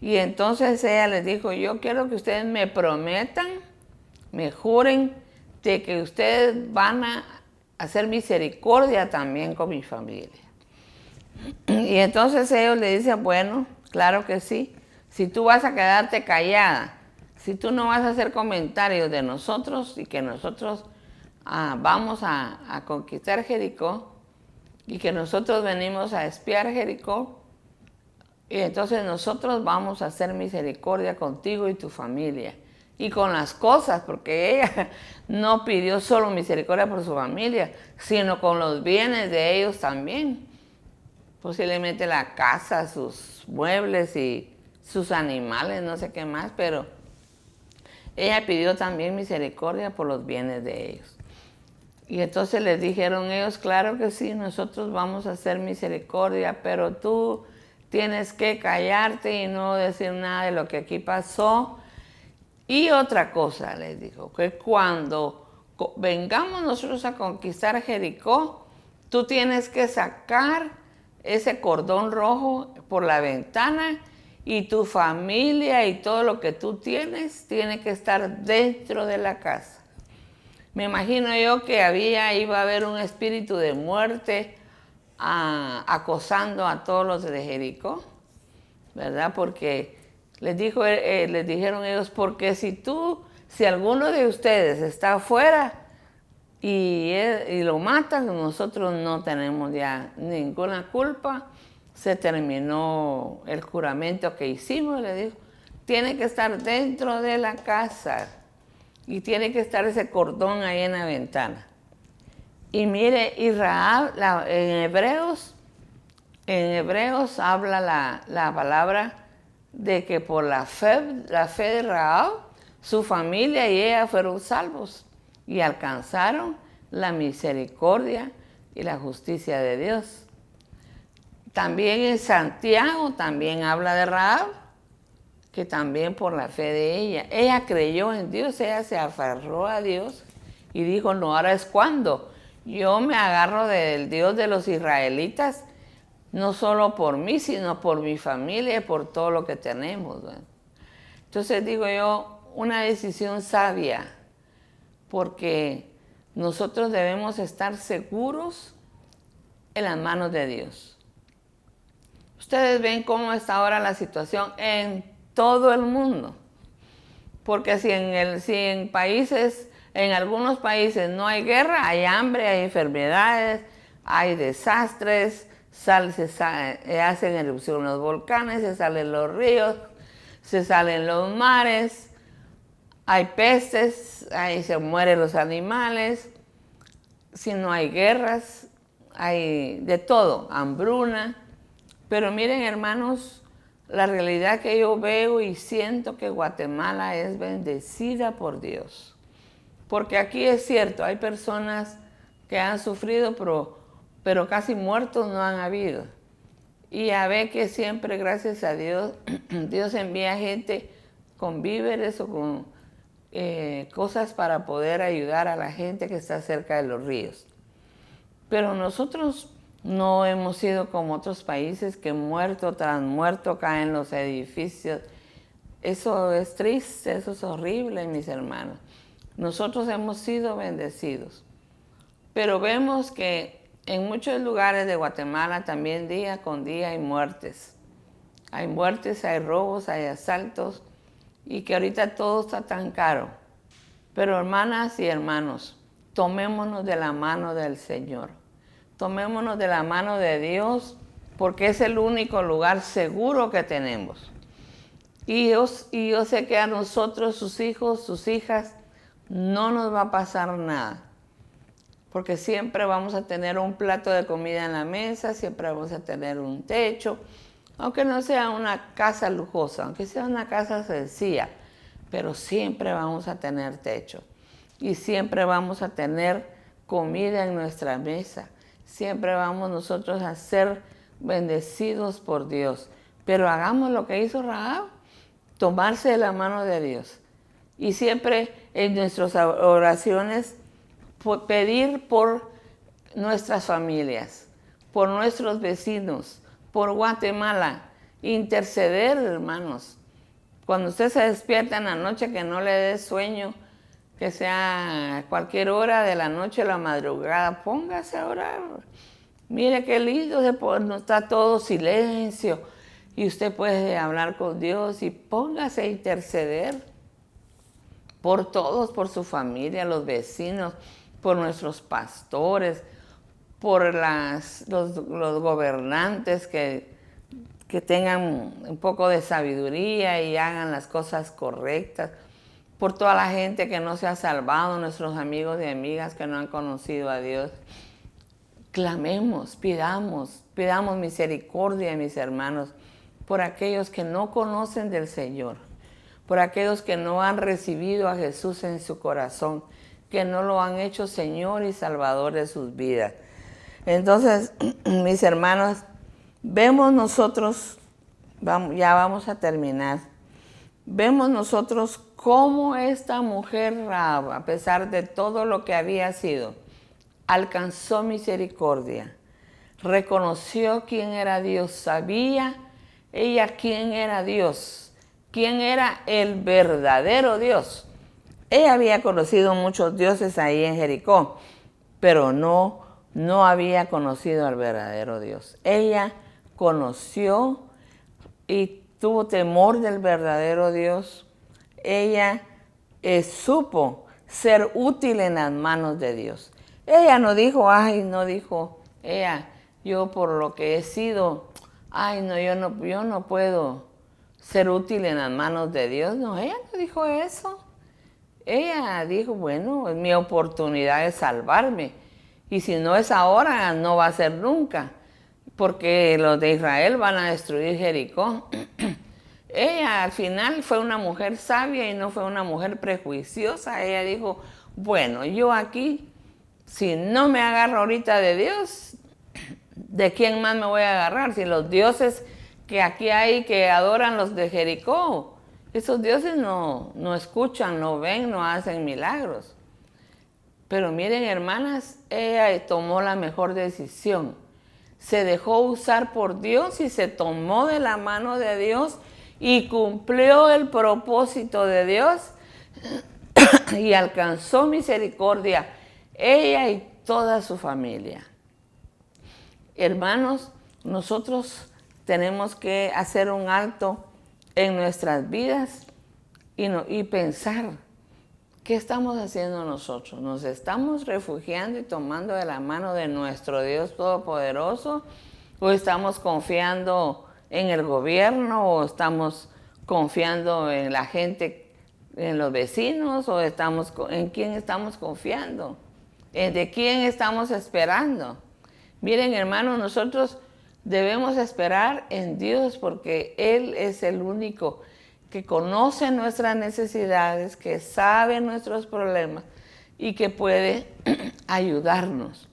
Y entonces ella les dijo, yo quiero que ustedes me prometan, me juren de que ustedes van a hacer misericordia también con mi familia. Y entonces ellos le dicen, bueno, claro que sí, si tú vas a quedarte callada, si tú no vas a hacer comentarios de nosotros y que nosotros vamos a conquistar Jericó y que nosotros venimos a espiar Jericó, y entonces nosotros vamos a hacer misericordia contigo y tu familia y con las cosas, porque ella no pidió solo misericordia por su familia, sino con los bienes de ellos también. Posiblemente la casa, sus muebles y sus animales, no sé qué más, pero ella pidió también misericordia por los bienes de ellos. Y entonces les dijeron ellos, claro que sí, nosotros vamos a hacer misericordia, pero tú tienes que callarte y no decir nada de lo que aquí pasó. Y otra cosa les dijo, que cuando vengamos nosotros a conquistar Jericó, tú tienes que sacar ese cordón rojo por la ventana y tu familia y todo lo que tú tienes tiene que estar dentro de la casa. Me imagino yo que iba a haber un espíritu de muerte acosando a todos los de Jericó, ¿verdad? Porque les dijeron ellos, porque si alguno de ustedes está afuera y lo matan, nosotros no tenemos ya ninguna culpa, se terminó el juramento que hicimos, le dijo, tiene que estar dentro de la casa y tiene que estar ese cordón ahí en la ventana. Y mire, y Rahab, en Hebreos habla la palabra de que por la fe de Rahab, su familia y ella fueron salvos y alcanzaron la misericordia y la justicia de Dios. También en Santiago también habla de Rahab, que también por la fe de ella creyó en Dios, ella se aferró a Dios y dijo, no, ahora es cuando yo me agarro del Dios de los israelitas, no solo por mí, sino por mi familia y por todo lo que tenemos, ¿verdad? Entonces digo yo, una decisión sabia, porque nosotros debemos estar seguros en las manos de Dios. Ustedes ven cómo está ahora la situación en todo el mundo, porque si en algunos países no hay guerra, hay hambre, hay enfermedades, hay desastres, hacen erupción los volcanes, se salen los ríos, se salen los mares, hay pestes, ahí se mueren los animales. Si no hay guerras, hay de todo, hambruna. Pero miren, hermanos, la realidad que yo veo y siento que Guatemala es bendecida por Dios. Porque aquí es cierto, hay personas que han sufrido, pero pero casi muertos no han habido. Y a ver que siempre, gracias a Dios, Dios envía gente con víveres o con cosas para poder ayudar a la gente que está cerca de los ríos. Pero nosotros no hemos sido como otros países que muerto tras muerto caen los edificios. Eso es triste, eso es horrible, mis hermanos. Nosotros hemos sido bendecidos. Pero vemos que en muchos lugares de Guatemala también día con día hay muertes. Hay muertes, hay robos, hay asaltos y que ahorita todo está tan caro. Pero hermanas y hermanos, tomémonos de la mano del Señor. Tomémonos de la mano de Dios porque es el único lugar seguro que tenemos. Y yo sé que a nosotros, sus hijos, sus hijas, no nos va a pasar nada. Porque siempre vamos a tener un plato de comida en la mesa, siempre vamos a tener un techo, aunque no sea una casa lujosa, aunque sea una casa sencilla, pero siempre vamos a tener techo y siempre vamos a tener comida en nuestra mesa, siempre vamos nosotros a ser bendecidos por Dios. Pero hagamos lo que hizo Rahab, tomarse de la mano de Dios y siempre en nuestras oraciones pedir por nuestras familias, por nuestros vecinos, por Guatemala, interceder, hermanos. Cuando usted se despierta en la noche, que no le dé sueño, que sea cualquier hora de la noche o la madrugada, póngase a orar. Mire qué lindo, no está todo silencio y usted puede hablar con Dios y póngase a interceder por todos, por su familia, los vecinos, por nuestros pastores, por los gobernantes que tengan un poco de sabiduría y hagan las cosas correctas, por toda la gente que no se ha salvado, nuestros amigos y amigas que no han conocido a Dios. Clamemos, pidamos misericordia, mis hermanos, por aquellos que no conocen del Señor, por aquellos que no han recibido a Jesús en su corazón, que no lo han hecho Señor y Salvador de sus vidas. Entonces, mis hermanos, vemos nosotros, ya vamos a terminar, vemos nosotros cómo esta mujer Rahab, a pesar de todo lo que había sido, alcanzó misericordia, reconoció quién era Dios, sabía ella quién era Dios, quién era el verdadero Dios. Ella había conocido muchos dioses ahí en Jericó, pero no había conocido al verdadero Dios. Ella conoció y tuvo temor del verdadero Dios. Ella supo ser útil en las manos de Dios. Ella no dijo, yo por lo que he sido, yo no puedo ser útil en las manos de Dios. No, ella no dijo eso. Ella dijo, bueno, es mi oportunidad de salvarme. Y si no es ahora, no va a ser nunca. Porque los de Israel van a destruir Jericó. Ella al final fue una mujer sabia y no fue una mujer prejuiciosa. Ella dijo, bueno, yo aquí, si no me agarro ahorita de Dios, ¿de quién más me voy a agarrar? Si los dioses que aquí hay que adoran los de Jericó, esos dioses no escuchan, no ven, no hacen milagros. Pero miren, hermanas, ella tomó la mejor decisión. Se dejó usar por Dios y se tomó de la mano de Dios y cumplió el propósito de Dios y alcanzó misericordia, ella y toda su familia. Hermanos, nosotros tenemos que hacer un alto en nuestras vidas y pensar, ¿qué estamos haciendo nosotros? ¿Nos estamos refugiando y tomando de la mano de nuestro Dios Todopoderoso? ¿O estamos confiando en el gobierno? ¿O estamos confiando en la gente, en los vecinos? ¿O en quién estamos confiando? ¿De quién estamos esperando? Miren, hermanos, nosotros debemos esperar en Dios porque Él es el único que conoce nuestras necesidades, que sabe nuestros problemas y que puede ayudarnos.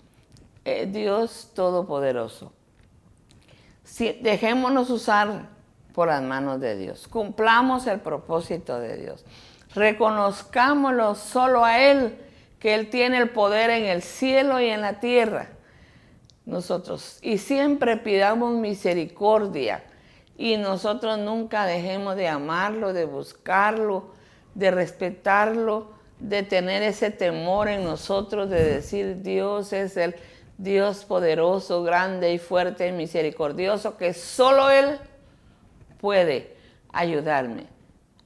Dios Todopoderoso. Dejémonos usar por las manos de Dios. Cumplamos el propósito de Dios. Reconozcámoslo solo a Él, que Él tiene el poder en el cielo y en la tierra. Nosotros. Y siempre pidamos misericordia. Y nosotros nunca dejemos de amarlo, de buscarlo, de respetarlo, de tener ese temor en nosotros, de decir Dios es el Dios poderoso, grande y fuerte y misericordioso, que solo Él puede ayudarme.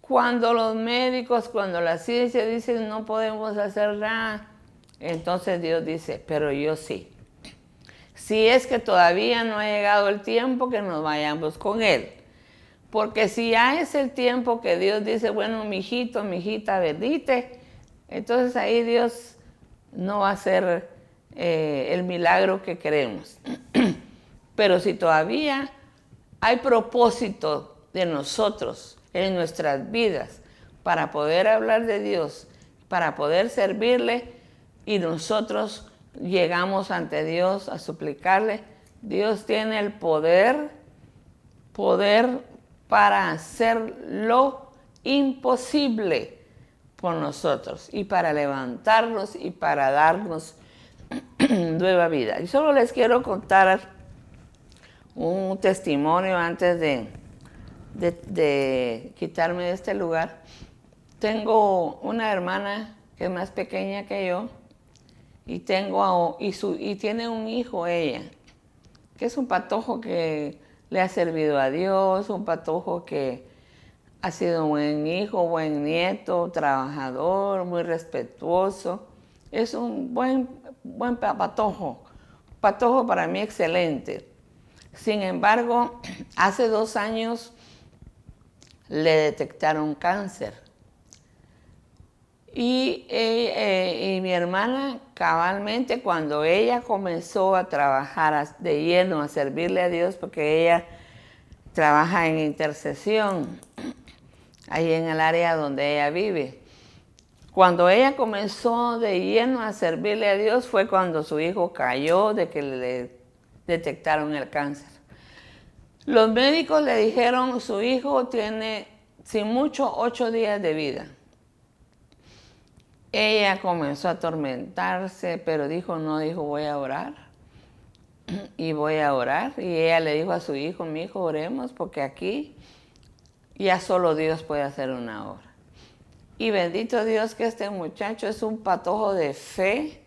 Cuando los médicos, cuando la ciencia dicen no podemos hacer nada, entonces Dios dice, pero yo sí. Si es que todavía no ha llegado el tiempo, que nos vayamos con Él. Porque si ya es el tiempo que Dios dice, bueno, mijito, mijita, venite, entonces ahí Dios no va a hacer el milagro que queremos. Pero si todavía hay propósito de nosotros en nuestras vidas para poder hablar de Dios, para poder servirle, y nosotros llegamos ante Dios a suplicarle, Dios tiene el poder para hacer lo imposible por nosotros y para levantarnos y para darnos nueva vida. Y solo les quiero contar un testimonio antes de quitarme de este lugar. Tengo una hermana que es más pequeña que yo y tiene un hijo ella, que es un patojo que le ha servido a Dios, un patojo que ha sido un buen hijo, buen nieto, trabajador, muy respetuoso. Es un buen patojo para mí excelente. Sin embargo, hace 2 años le detectaron cáncer. Y mi hermana, cabalmente, cuando ella comenzó a trabajar de lleno, a servirle a Dios, porque ella trabaja en intercesión, ahí en el área donde ella vive. Cuando ella comenzó de lleno a servirle a Dios fue cuando su hijo cayó de que le detectaron el cáncer. Los médicos le dijeron, su hijo tiene, sin mucho, 8 días de vida. Ella comenzó a atormentarse, pero dijo, voy a orar. Y voy a orar. Y ella le dijo a su hijo, mi hijo, oremos, porque aquí ya solo Dios puede hacer una obra. Y bendito Dios que este muchacho es un patojo de fe,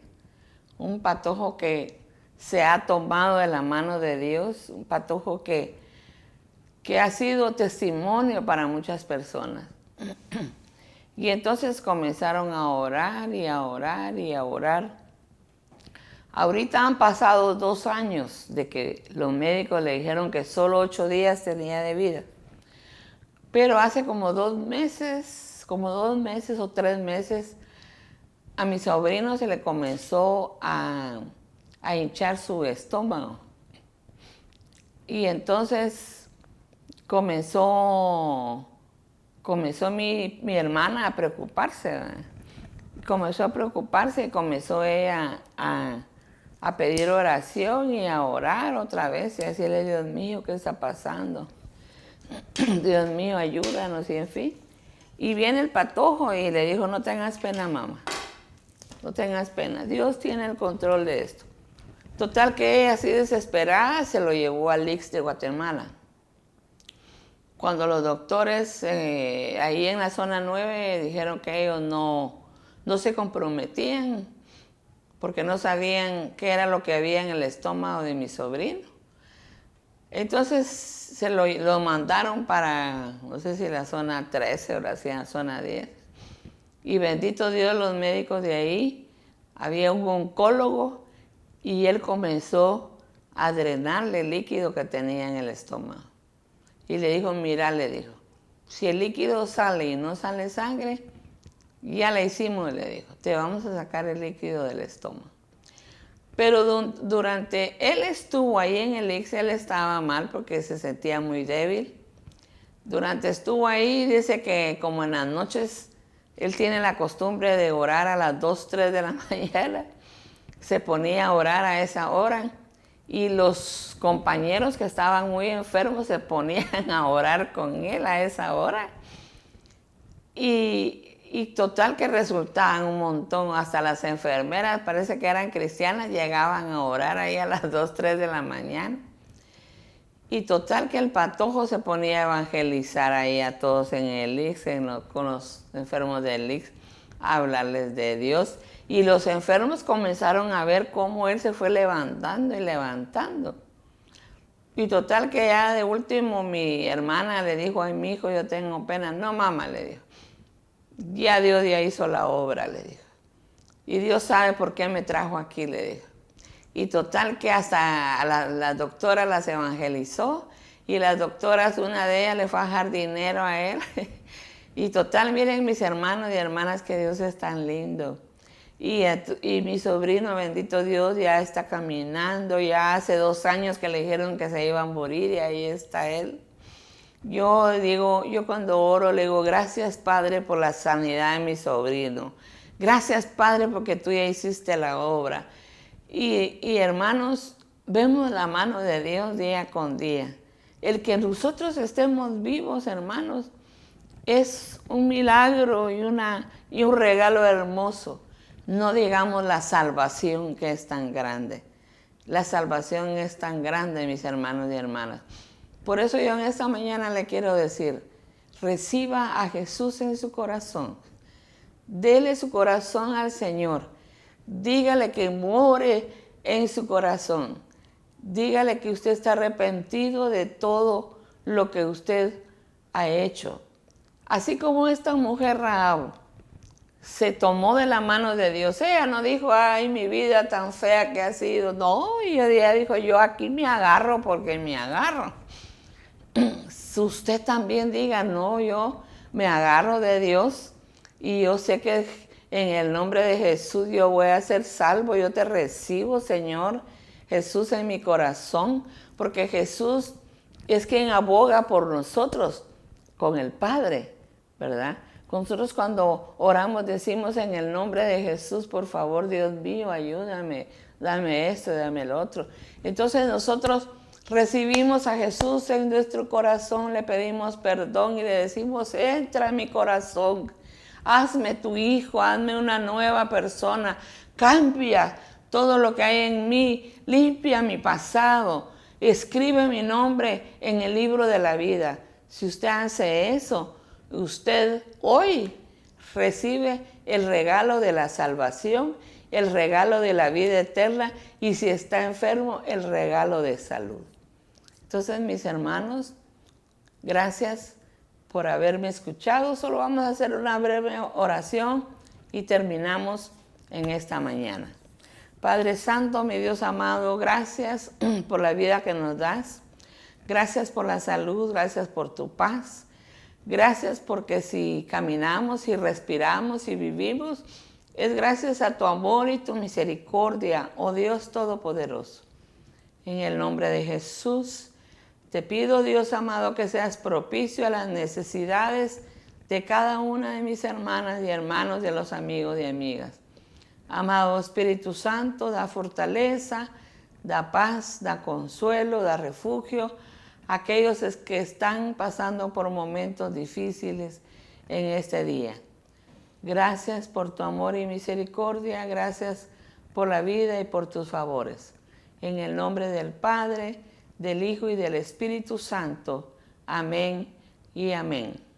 un patojo que se ha tomado de la mano de Dios, un patojo que ha sido testimonio para muchas personas. Y entonces comenzaron a orar y a orar y a orar. Ahorita han pasado 2 años de que los médicos le dijeron que solo 8 días tenía de vida. Pero hace como 2 meses o 3 meses, a mi sobrino se le comenzó a hinchar su estómago. Y entonces comenzó mi hermana a preocuparse, ¿verdad? Comenzó a preocuparse y comenzó ella a pedir oración y a orar otra vez y a decirle, Dios mío, ¿qué está pasando? Dios mío, ayúdanos, y en fin. Y viene el patojo y le dijo, no tengas pena, mamá, no tengas pena, Dios tiene el control de esto. Total que ella, así desesperada, se lo llevó al ICS de Guatemala. Cuando los doctores ahí en la zona 9 dijeron que ellos no se comprometían porque no sabían qué era lo que había en el estómago de mi sobrino. Entonces se lo mandaron para, no sé si la zona 13 o la zona 10. Y bendito Dios, los médicos de ahí, había un oncólogo y él comenzó a drenarle el líquido que tenía en el estómago. Y le dijo, mira, le dijo, si el líquido sale y no sale sangre, ya la hicimos, le dijo, te vamos a sacar el líquido del estómago. Pero durante él estuvo ahí en el ICS, él estaba mal porque se sentía muy débil. Durante estuvo ahí, dice que como en las noches, él tiene la costumbre de orar a las 2, 3 de la mañana. se ponía a orar a esa hora y los compañeros que estaban muy enfermos se ponían a orar con él a esa hora. Y total que resultaban un montón, hasta las enfermeras, parece que eran cristianas, llegaban a orar ahí a las 2, 3 de la mañana. Y total que el patojo se ponía a evangelizar ahí a todos en el IX, con los enfermos del IX, a hablarles de Dios. Y los enfermos comenzaron a ver cómo él se fue levantando y levantando. Y total que ya de último mi hermana le dijo, ay, mi hijo, yo tengo pena. No, mamá, le dijo. Ya Dios ya hizo la obra, le dijo. Y Dios sabe por qué me trajo aquí, le dijo. Y total que hasta la doctora las evangelizó y las doctoras, una de ellas le fue a dejar dinero a él. Y total, miren mis hermanos y hermanas que Dios es tan lindo. Y mi sobrino, bendito Dios, ya está caminando. Ya hace 2 años que le dijeron que se iba a morir y ahí está él. Yo cuando oro le digo, gracias Padre por la sanidad de mi sobrino. Gracias Padre porque tú ya hiciste la obra. Y hermanos, vemos la mano de Dios día con día. El que nosotros estemos vivos, hermanos, es un milagro y un regalo hermoso. No digamos la salvación que es tan grande. La salvación es tan grande, mis hermanos y hermanas. Por eso yo en esta mañana le quiero decir, reciba a Jesús en su corazón. Dele su corazón al Señor. Dígale que more en su corazón. Dígale que usted está arrepentido de todo lo que usted ha hecho. Así como esta mujer Rahab se tomó de la mano de Dios. Ella no dijo, ay, mi vida tan fea que ha sido. No, ella dijo, yo aquí me agarro porque me agarro. Usted también diga, no, yo me agarro de Dios y yo sé que en el nombre de Jesús yo voy a ser salvo. Yo te recibo, Señor Jesús, en mi corazón, porque Jesús es quien aboga por nosotros con el Padre, ¿verdad? Nosotros cuando oramos decimos en el nombre de Jesús, por favor, Dios mío, ayúdame, dame esto, dame el otro. Entonces nosotros recibimos a Jesús en nuestro corazón, le pedimos perdón y le decimos, entra en mi corazón, hazme tu hijo, hazme una nueva persona, cambia todo lo que hay en mí, limpia mi pasado, escribe mi nombre en el libro de la vida. Si usted hace eso, usted hoy recibe el regalo de la salvación, el regalo de la vida eterna y si está enfermo, el regalo de salud. Entonces, mis hermanos, gracias por haberme escuchado. Solo vamos a hacer una breve oración y terminamos en esta mañana. Padre Santo, mi Dios amado, gracias por la vida que nos das. Gracias por la salud, gracias por tu paz. Gracias porque si caminamos, si respiramos, si vivimos, es gracias a tu amor y tu misericordia, oh Dios Todopoderoso. En el nombre de Jesús, te pido, Dios amado, que seas propicio a las necesidades de cada una de mis hermanas y hermanos, de los amigos y amigas. Amado Espíritu Santo, da fortaleza, da paz, da consuelo, da refugio a aquellos que están pasando por momentos difíciles en este día. Gracias por tu amor y misericordia, gracias por la vida y por tus favores. En el nombre del Padre, del Hijo y del Espíritu Santo. Amén y amén.